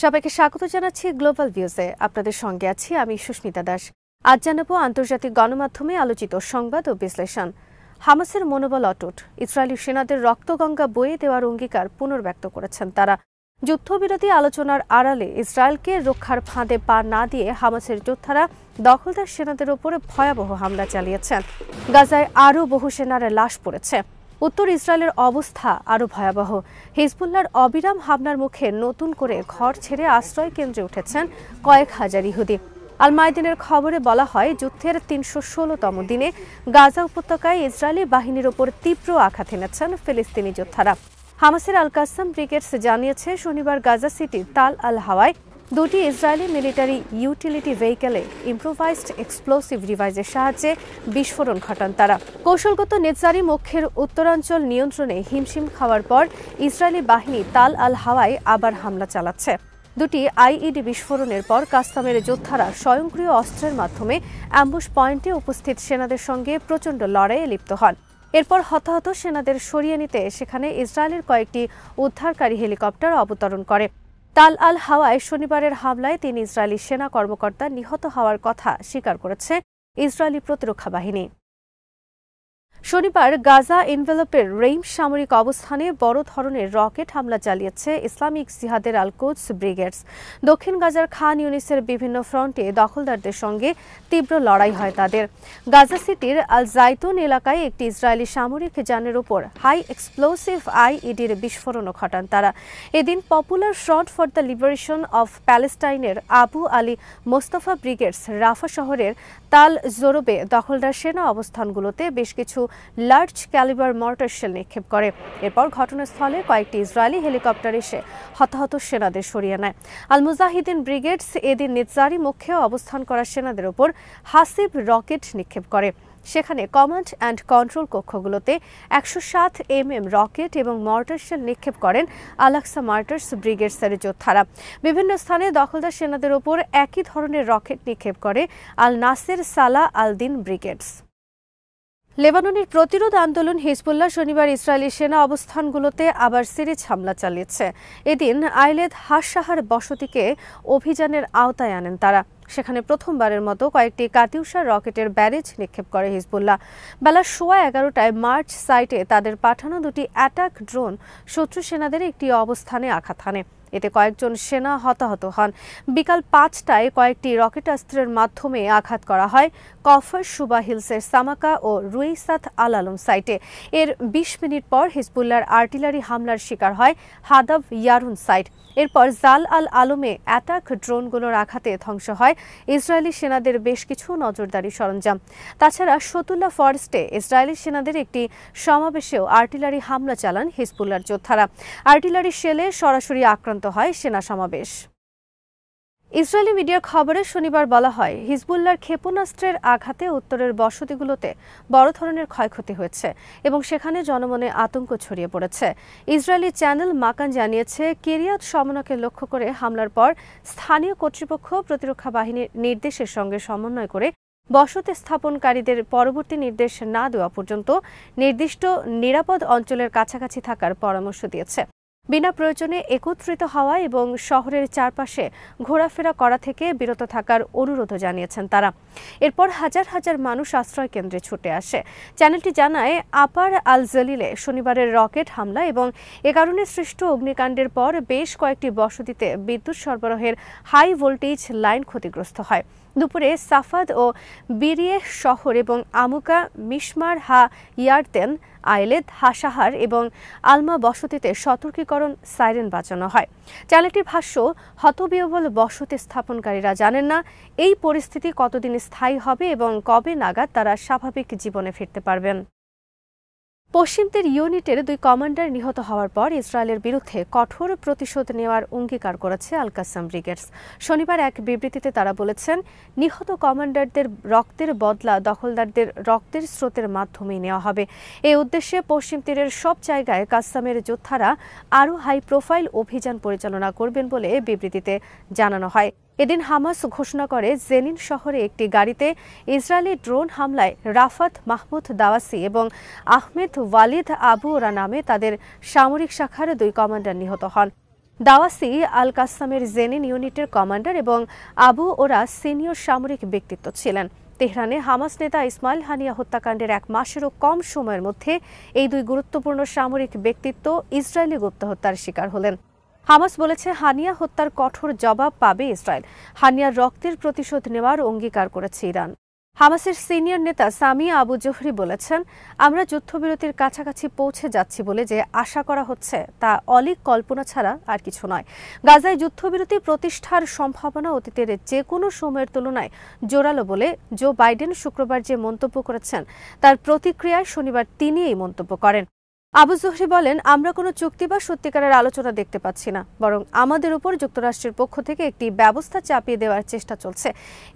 সবাইকে স্বাগত জানাচ্ছি গ্লোবাল ভিউজে। আপনাদের সঙ্গে আছি আমি সুস্মিতা দাস। আজ জানাবো আন্তর্জাতিক গণমাধ্যমে আলোচিত সংবাদ ও বিশ্লেষণ। হামাসের মনোবল অটুট, ইসরায়েলি সেনাদের রক্তগঙ্গা বয়ে দেওয়ার অঙ্গীকার পুনর্ব্যক্ত করেছেন তারা। যুদ্ধবিরতি আলোচনার আড়ালে ইসরায়েলকে রক্ষার ফাঁদে পা না দিয়ে হামাসের যোদ্ধারা দখলদার সেনাদের ওপরে ভয়াবহ হামলা চালিয়েছেন। গাজায় আরও বহু সেনার লাশ পড়েছে। উত্তর ইসরায়েলের অবস্থা আরও ভয়াবহ। হিজবুল্লাহর অবিরাম হামলার মুখে নতুন করে ঘর ছেড়ে আশ্রয় কেন্দ্রে উঠেছেন কয়েক হাজার ইহুদি। আল মাইদিনের খবরে বলা হয়, যুদ্ধের ৩১৬তম দিনে গাজা উপত্যকায় ইসরায়েলি বাহিনীর ওপর তীব্র আঘাত এনেছেন ফিলিস্তিনি যোদ্ধারা। হামাসের আল কাসাম ব্রিগেডস জানিয়েছে, শনিবার গাজা সিটির তাল আল হাওয়ায় দুটি ইসরায়েলি মিলিটারি ইউটিলিটি ভেহিকেলে ইম্প্রোভাইজড এক্সপ্লোসিভ ডিভাইসের সাহায্যে বিস্ফোরণ ঘটান তারা। কৌশলগত নেতজারি মুখের উত্তরাঞ্চল নিয়ন্ত্রণে হিমশিম খাওয়ার পর ইসরায়েলি বাহিনী তাল আল হাওয়ায় আবার হামলা চালাচ্ছে। দুটি আইইডি বিস্ফোরণের পর কাস্তামের যোদ্ধারা স্বয়ংক্রিয় অস্ত্রের মাধ্যমে অ্যাম্বুশ পয়েন্টে উপস্থিত সেনাদের সঙ্গে প্রচণ্ড লড়াইয়ে লিপ্ত হন। এরপর হতাহত সেনাদের সরিয়ে নিতে সেখানে ইসরায়েলের কয়েকটি উদ্ধারকারী হেলিকপ্টার অবতরণ করে। তাল আল হাওয়ায় শনিবারের হামলায় ৩ ইসরায়েলি সেনা কর্মকর্তা নিহত হওয়ার কথা স্বীকার করেছে ইসরায়েলি প্রতিরক্ষা বাহিনী। শনিবার গাজা এনভেলপের রেইম সামরিক অবস্থানে বড় ধরনের রকেট হামলা চালিয়েছে ইসলামিক জিহাদের আল কুদস ব্রিগেডস। দক্ষিণ গাজার খান ইউনিসের বিভিন্ন ফ্রন্টে দখলদারদের সঙ্গে তীব্র লড়াই হয় তাদের। গাজা সিটির আল জাইতুন এলাকায় একটি ইসরায়েলি সামরিক যানের উপর হাই এক্সপ্লোসিভ আইইডির বিস্ফোরণও ঘটান তারা। এদিন popular front for the liberation of প্যালেস্টাইনের Abu Ali Mustafa brigades Rafah শহরের তাল জোরবে দখলদার সেনা অবস্থানগুলোতে বেশ কিছু লার্জ ক্যালিবার মর্টার শেল নিক্ষেপ করে। এরপর ঘটনাস্থলে কয়েকটি ইসরায়েলি হেলিকপ্টার এসে হতাহত সেনাদের সরিয়ে নেয়। আল মুজাহিদিন ব্রিগেডস এদিন নেতজারি মুখে অবস্থান করা সেনাদের ওপর হাসিব রকেট নিক্ষেপ করে। সেখানে কমান্ড অ্যান্ড কন্ট্রোল কক্ষগুলোতে ১০৭ mm রকেট এবং মর্টার শেল নিক্ষেপ করেন আল আকসা মার্টার্স ব্রিগেডসের যোদ্ধারা। বিভিন্ন স্থানে দখলদার সেনাদের ওপর একই ধরনের রকেট নিক্ষেপ করে আল নাসের সালাহ আল দিন ব্রিগেডস। লেবাননের প্রতিরোধ আন্দোলন হিজবুল্লাহ শনিবার ইসরায়েলি সেনা অবস্থানগুলোতে আবার সিরিজ হামলা চালিয়েছে। এদিন আইলেদ হাসাহার বসতিকে অভিযানের আওতায় আনেন তারা। সেখানে প্রথমবারের মতো কয়েকটি কাতিউশা রকেটের ব্যারেজ নিক্ষেপ করে হিজবুল্লাহ। বেলা 11:15টায় মার্চ সাইটে তাদের পাঠানো দুটি অ্যাটাক ড্রোন শত্রু সেনাদের একটি অবস্থানে আঘাত হানে। এতে কয়েকজন সেনা হতাহত হন। বিকাল 5টায় কয়েকটি রকেটাস্ত্রের মাধ্যমে আঘাত করা হয় কফর সুবা হিলসের সামাকা ও রুইসাত আল আলম সাইটে। এর 20 মিনিট পর হিজবুল্লাহর আর্টিলারি হামলার শিকার হয় হাদাব ইয়ারুন সাইট। এরপর জাল আল আলমে অ্যাটাক ড্রোনগুলোর আঘাতে ধ্বংস হয় ইসরায়েলি সেনাদের বেশ কিছু নজরদারি সরঞ্জাম। তাছাড়া শতুল্লাহ ফরেস্টে ইসরায়েলি সেনাদের একটি সমাবেশেও আর্টিলারি হামলা চালান হিজবুল্লাহর যোদ্ধারা। আর্টিলারি শেলে সরাসরি আক্রান্ত হয় সেনা সমাবেশ। ইসরায়েলি মিডিয়ার খবরে শনিবার বলা হয়, হিজবুল্লাহর ক্ষেপণাস্ত্রের আঘাতে উত্তরের বসতিগুলোতে বড় ধরনের ক্ষয়ক্ষতি হয়েছে এবং সেখানে জনমনে আতঙ্ক ছড়িয়ে পড়েছে। ইসরায়েলি চ্যানেল মাকান জানিয়েছে, কিরিয়াত শমনাকে লক্ষ্য করে হামলার পর স্থানীয় কর্তৃপক্ষ প্রতিরক্ষা বাহিনীর নির্দেশের সঙ্গে সমন্বয় করে বসতি স্থাপনকারীদের পরবর্তী নির্দেশ না দেওয়া পর্যন্ত নির্দিষ্ট নিরাপদ অঞ্চলের কাছাকাছি থাকার পরামর্শ দিয়েছে। বিনা প্রয়োজনে একত্রিত হওয়া এবং শহরের চারপাশে ঘোরাফেরা করা থেকে বিরত থাকার অনুরোধও জানিয়েছেন তারা। এরপর হাজার হাজার মানুষ আশ্রয় কেন্দ্রে ছুটে আসে। চ্যানেলটি জানায়, আপার আল জলিলে শনিবারের রকেট হামলা এবং এ কারণে সৃষ্ট অগ্নিকাণ্ডের পর বেশ কয়েকটি বসতিতে বিদ্যুৎ সরবরাহের হাই ভোল্টেজ লাইন ক্ষতিগ্রস্ত হয়। দুপুরে সাফাদ ও বিরিয়ে শহর এবং আমুকা, মিশমার হা ইয়ারতেন, আইলেদ হাসাহার এবং আলমা বসতিতে সতর্কীকরণ সাইরেন বাজানো হয়। চ্যানেলটির ভাষ্য, হতবিহ্বল বসতি স্থাপনকারীরা জানেন না এই পরিস্থিতি কতদিন স্থায়ী হবে এবং কবে নাগাদ তারা স্বাভাবিক জীবনে ফিরতে পারবেন। পশ্চিম তীর ইউনিটের 2 কমান্ডার নিহত হওয়ার পর ইসরায়েলের বিরুদ্ধে কঠোর প্রতিশোধ নেওয়ার অঙ্গীকার করেছে আল কাসাম ব্রিগেডস। শনিবার এক বিবৃতিতে তারা বলেছেন, নিহত কমান্ডারদের রক্তের বদলা দখলদারদের রক্তের স্রোতের মাধ্যমেই নেওয়া হবে। এই উদ্দেশ্যে পশ্চিম তীরের সব জায়গায় কাসামের যোদ্ধারা আরও হাই প্রোফাইল অভিযান পরিচালনা করবেন বলে বিবৃতিতে জানানো হয়। এদিন হামাস ঘোষণা করে, জেনিন শহরে একটি গাড়িতে ইসরায়েলি ড্রোন হামলায় রাফাত মাহমুদ দাওয়াসি এবং আহমেদ ওয়ালিদ আবু ওরা নামে তাদের সামরিক শাখার 2 কমান্ডার নিহত হন। দাওয়াসি আল কাসামের জেনিন ইউনিটের কমান্ডার এবং আবু ওরা সিনিয়র সামরিক ব্যক্তিত্ব ছিলেন। তেহরানে হামাস নেতা ইসমাইল হানিয়া হত্যাকাণ্ডের 1 মাসেরও কম সময়ের মধ্যে এই 2 গুরুত্বপূর্ণ সামরিক ব্যক্তিত্ব ইসরায়েলি গুপ্ত হত্যার শিকার হলেন। হামাস বলেছে হানিয়া হত্যার কঠোর জবাব পাবে ইসরায়েল। হানিয়ার রক্তের প্রতিশোধ নেওয়ার অঙ্গীকার করেছে ইরান। হামাসের সিনিয়র নেতা সামিয়া আবু জোহরি বলেছেন, আমরা যুদ্ধবিরতির কাছাকাছি পৌঁছে যাচ্ছি বলে যে আশা করা হচ্ছে তা অলীক কল্পনা ছাড়া আর কিছু নয়। গাজায় যুদ্ধবিরতি প্রতিষ্ঠার সম্ভাবনা অতীতের যে কোনো সময়ের তুলনায় জোরালো বলে জো বাইডেন শুক্রবার যে মন্তব্য করেছেন তার প্রতিক্রিয়ায় শনিবার তিনি এই মন্তব্য করেন। আবু জোহরি বলেন, আমরা কোনো চুক্তি বা সত্যিকারের আলোচনা দেখতে পাচ্ছি না, বরং আমাদের উপর যুক্তরাষ্ট্রের পক্ষ থেকে একটি ব্যবস্থা চাপিয়ে দেওয়ার চেষ্টা চলছে।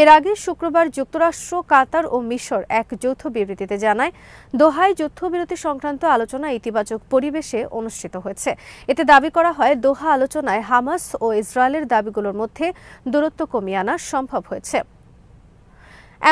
এর আগে শুক্রবার যুক্তরাষ্ট্র, কাতার ও মিশর এক যৌথ বিবৃতিতে জানায়, দোহায় যুদ্ধবিরতি সংক্রান্ত আলোচনা ইতিবাচক পরিবেশে অনুষ্ঠিত হয়েছে। এতে দাবি করা হয়, দোহা আলোচনায় হামাস ও ইসরায়েলের দাবিগুলোর মধ্যে দূরত্ব কমিয়ে আনা সম্ভব হয়েছে।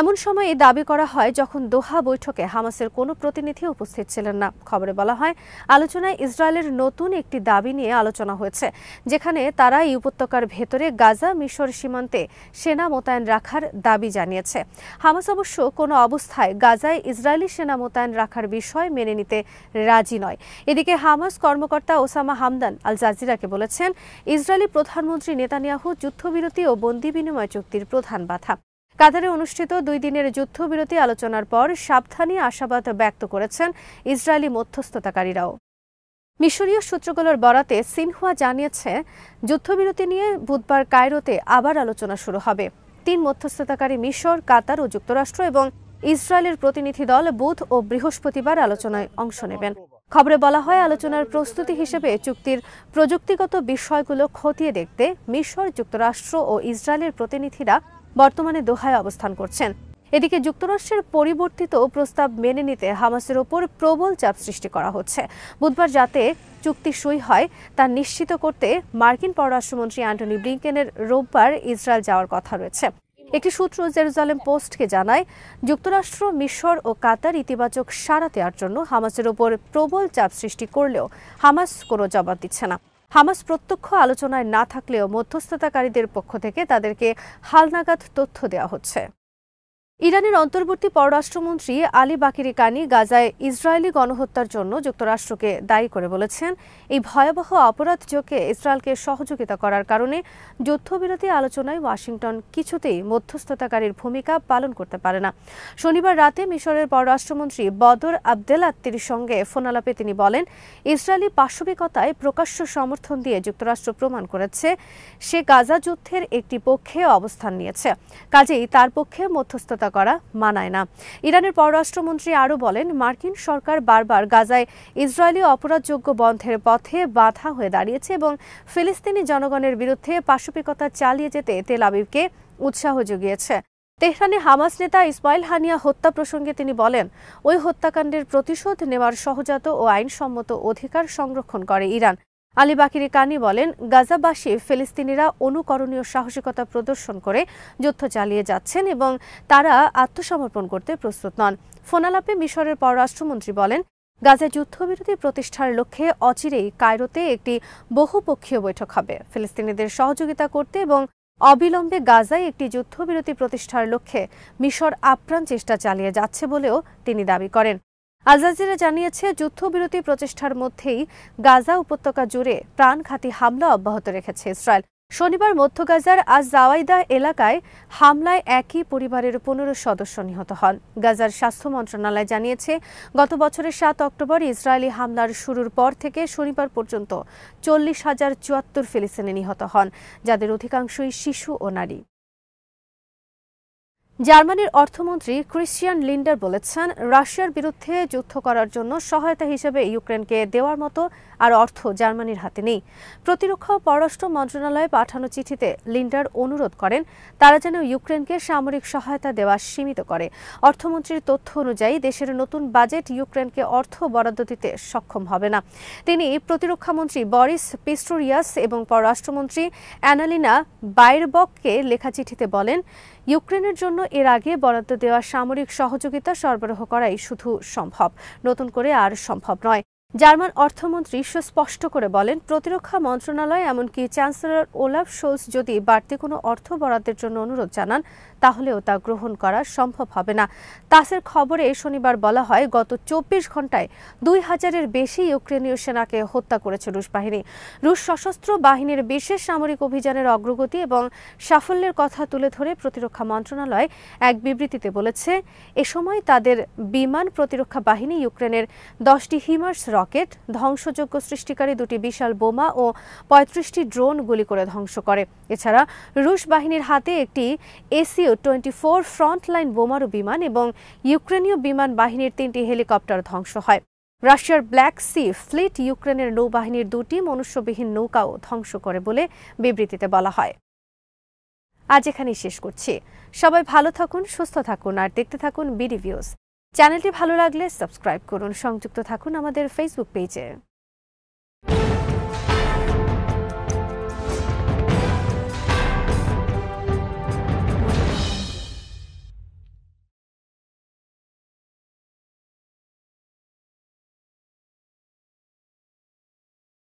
এমন সময়ে দাবি করা হয় যখন দোহা বৈঠকে হামাসের কোনো প্রতিনিধি উপস্থিত ছিলেন না। খবরে বলা হয়, আলোচনায় ইসরায়েলের নতুন একটি দাবি নিয়ে আলোচনা হয়েছে, যেখানে তারা এই উপত্যকার ভেতরে গাজা মিশর সীমান্তে সেনা মোতায়েন রাখার দাবি জানিয়েছে। হামাস অবশ্য কোনো অবস্থায় গাজায় ইসরায়েলি সেনা মোতায়েন রাখার বিষয় মেনে নিতে রাজি নয়। এদিকে হামাস কর্মকর্তা ওসামা হামদান আল জাজিরাকে বলেছেন, ইসরায়েলি প্রধানমন্ত্রী নেতানিয়াহু যুদ্ধবিরতি ও বন্দি বিনিময় চুক্তির প্রধান বাধা। কাতারে অনুষ্ঠিত 2 দিনের যুদ্ধবিরতি আলোচনার পর সাবধানী আশাবাদ ব্যক্ত করেছেন ইসরায়েলি মধ্যস্থতাকারীরাও। মিশরীয় সূত্রগুলোর বরাতে সিনহুয়া জানিয়েছে, যুদ্ধবিরতি নিয়ে বুধবার কায়রোতে আবার আলোচনা শুরু হবে। 3 মধ্যস্থতাকারী মিশর, কাতার ও যুক্তরাষ্ট্র এবং ইসরায়েলের প্রতিনিধি দল বুধ ও বৃহস্পতিবার আলোচনায় অংশ নেবেন। খবরে বলা হয়, আলোচনার প্রস্তুতি হিসেবে চুক্তির প্রযুক্তিগত বিষয়গুলো খতিয়ে দেখতে মিশর, যুক্তরাষ্ট্র ও ইসরায়েলের প্রতিনিধিরা বর্তমানে দোহায় অবস্থান করছেন। এদিকে যুক্তরাষ্ট্রের পরিবর্তিত প্রস্তাব মেনে নিতে হামাসের ওপর প্রবল চাপ সৃষ্টি করা হচ্ছে। বুধবার যাতে চুক্তি সই হয় তা নিশ্চিত করতে মার্কিন পররাষ্ট্রমন্ত্রী অ্যান্টনি ব্লিংকেনের রোববার ইসরায়েল যাওয়ার কথা রয়েছে। একটি সূত্র জেরুজালেম পোস্টকে জানায়, যুক্তরাষ্ট্র, মিশর ও কাতার ইতিবাচক সাড়া দেওয়ার জন্য হামাসের ওপর প্রবল চাপ সৃষ্টি করলেও হামাস কোনো জবাব দিচ্ছে না। হামাস প্রত্যক্ষ আলোচনায় না থাকলেও মধ্যস্থতাকারীদের পক্ষ থেকে তাদেরকে হালনাগাদ তথ্য দেওয়া হচ্ছে। ইরানের অন্তর্বর্তী পররাষ্ট্রমন্ত্রী আলী বাকিরি কানি গাজায় ইসরায়েলি গণহত্যার জন্য যুক্তরাষ্ট্রকে দায়ী করে বলেছেন, এই ভয়াবহ অপরাধযোগে ইসরায়েলকে সহযোগিতা করার কারণে যুদ্ধবিরতি আলোচনায় ওয়াশিংটন কিছুতেই মধ্যস্থতাকারীর ভূমিকা পালন করতে পারে না। শনিবার রাতে মিশরের পররাষ্ট্রমন্ত্রী বদর আবদেলাত্তির সঙ্গে ফোনালাপে তিনি বলেন, ইসরায়েলি পাশবিকতায় প্রকাশ্য সমর্থন দিয়ে যুক্তরাষ্ট্র প্রমাণ করেছে সে গাজা যুদ্ধের একটি পক্ষে অবস্থান নিয়েছে, কাজেই তার পক্ষে মধ্যস্থতা করা মানায় না। ইরানের পররাষ্ট্রমন্ত্রী আরও বলেন, মার্কিন সরকার বারবার গাজায় ইসরায়েলি অপরাধযোগ্য বন্ধের পথে বাধা হয়ে দাঁড়িয়েছে এবং ফিলিস্তিনি জনগণের বিরুদ্ধে পাশবিকতা চালিয়ে যেতে তেল আবিবকে উৎসাহ জুগিয়েছে। তেহরানে হামাস নেতা ইসমাইল হানিয়া হত্যা প্রসঙ্গে তিনি বলেন, ওই হত্যাকাণ্ডের প্রতিশোধ নেওয়ার সহজাত ও আইনসম্মত অধিকার সংরক্ষণ করে ইরান। আলী বাকিরি কানি বলেন, গাজাবাসী ফিলিস্তিনিরা অনুকরণীয় সাহসিকতা প্রদর্শন করে যুদ্ধ চালিয়ে যাচ্ছেন এবং তারা আত্মসমর্পণ করতে প্রস্তুত নন। ফোনালাপে মিশরের পররাষ্ট্রমন্ত্রী বলেন, গাজায় যুদ্ধবিরতি প্রতিষ্ঠার লক্ষ্যে অচিরেই কায়রোতে একটি বহুপক্ষীয় বৈঠক হবে। ফিলিস্তিনিদের সহযোগিতা করতে এবং অবিলম্বে গাজায় একটি যুদ্ধবিরতি প্রতিষ্ঠার লক্ষ্যে মিশর আপ্রাণ চেষ্টা চালিয়ে যাচ্ছে বলেও তিনি দাবি করেন। আল জাজিরা জানিয়েছে, যুদ্ধবিরতি প্রচেষ্টার মধ্যেই গাজা উপত্যকা জুড়ে প্রাণঘাতী হামলা অব্যাহত রেখেছে ইসরায়েল। শনিবার মধ্য গাজার আজ জাওয়াইদা এলাকায় হামলায় একই পরিবারের 15 সদস্য নিহত হন। গাজার স্বাস্থ্য মন্ত্রণালয় জানিয়েছে, গত বছরের 7 অক্টোবর ইসরায়েলি হামলার শুরুর পর থেকে শনিবার পর্যন্ত 40,074 ফিলিস্তিনি নিহত হন, যাদের অধিকাংশই শিশু ও নারী। জার্মানির অর্থমন্ত্রী ক্রিশ্চিয়ান লিন্ডার বলেছেন, রাশিয়ার বিরুদ্ধে যুদ্ধ করার জন্য সহায়তা হিসেবে ইউক্রেনকে দেওয়ার মতো আর অর্থ জার্মানির হাতে নেই। প্রতিরক্ষা ও পররাষ্ট্র মন্ত্রণালয়ে পাঠানো চিঠিতে লিন্ডার অনুরোধ করেন তারা যেন ইউক্রেনকে সামরিক সহায়তা দেওয়া সীমিত করে। অর্থমন্ত্রীর তথ্য অনুযায়ী দেশের নতুন বাজেট ইউক্রেনকে অর্থ বরাদ্দ দিতে সক্ষম হবে না। তিনি প্রতিরক্ষামন্ত্রী বরিস পিস্টোরিয়াস এবং পররাষ্ট্রমন্ত্রী অ্যানালিনা বাইরবককে লেখা চিঠিতে বলেন, ইউক্রেনের জন্য এর আগে বরাদ্দ দেওয়া সামরিক সহযোগিতা সরবরাহ করাই শুধু সম্ভব, নতুন করে আর সম্ভব নয়। জার্মান অর্থমন্ত্রী সুস্পষ্ট করে বলেন, প্রতিরক্ষা মন্ত্রণালয় এমনকি চ্যান্সেলর ওলাফ শোলস যদি বাড়তি কোনো অর্থ বরাদ্দের জন্য অনুরোধ জানান তাহলেও তা গ্রহণ করা সম্ভব হবে না। তাসের খবরে শনিবার বলা হয়, গত ২৪ ঘণ্টায় ২,০০০-এর বেশি ইউক্রেনীয় সেনাকে হত্যা করেছে রুশ বাহিনী। রুশ সশস্ত্র বাহিনীর বিশেষ সামরিক অভিযানের অগ্রগতি এবং সাফল্যের কথা তুলে ধরে প্রতিরক্ষা মন্ত্রণালয় এক বিবৃতিতে বলেছে, এ সময় তাদের বিমান প্রতিরক্ষা বাহিনী ইউক্রেনের 10টি হিমার্স রকেট, ধ্বংসযজ্ঞ সৃষ্টিকারী 2টি বিশাল বোমা ও 35টি ড্রোন গুলি করে ধ্বংস করে। এছাড়া রুশ বাহিনীর হাতে একটি SU-24 ফ্রন্টলাইন বোমারু বিমান এবং ইউক্রেনীয় বিমান বাহিনীর 3টি হেলিকপ্টার ধ্বংস হয়। রাশিয়ার ব্ল্যাক সি ফ্লিট ইউক্রেনের নৌবাহিনীর 2টি মনুষ্যবিহীন নৌকাও ধ্বংস করে বলে বিবৃতিতে বলা হয়। আজ এখানেই শেষ করছি। সবাই ভালো থাকুন, সুস্থ থাকুন আর দেখতে থাকুন বিডি ভিউজ। চ্যানেলটি ভালো লাগলে সাবস্ক্রাইব করুন। সংযুক্ত থাকুন আমাদের ফেসবুক পেজে।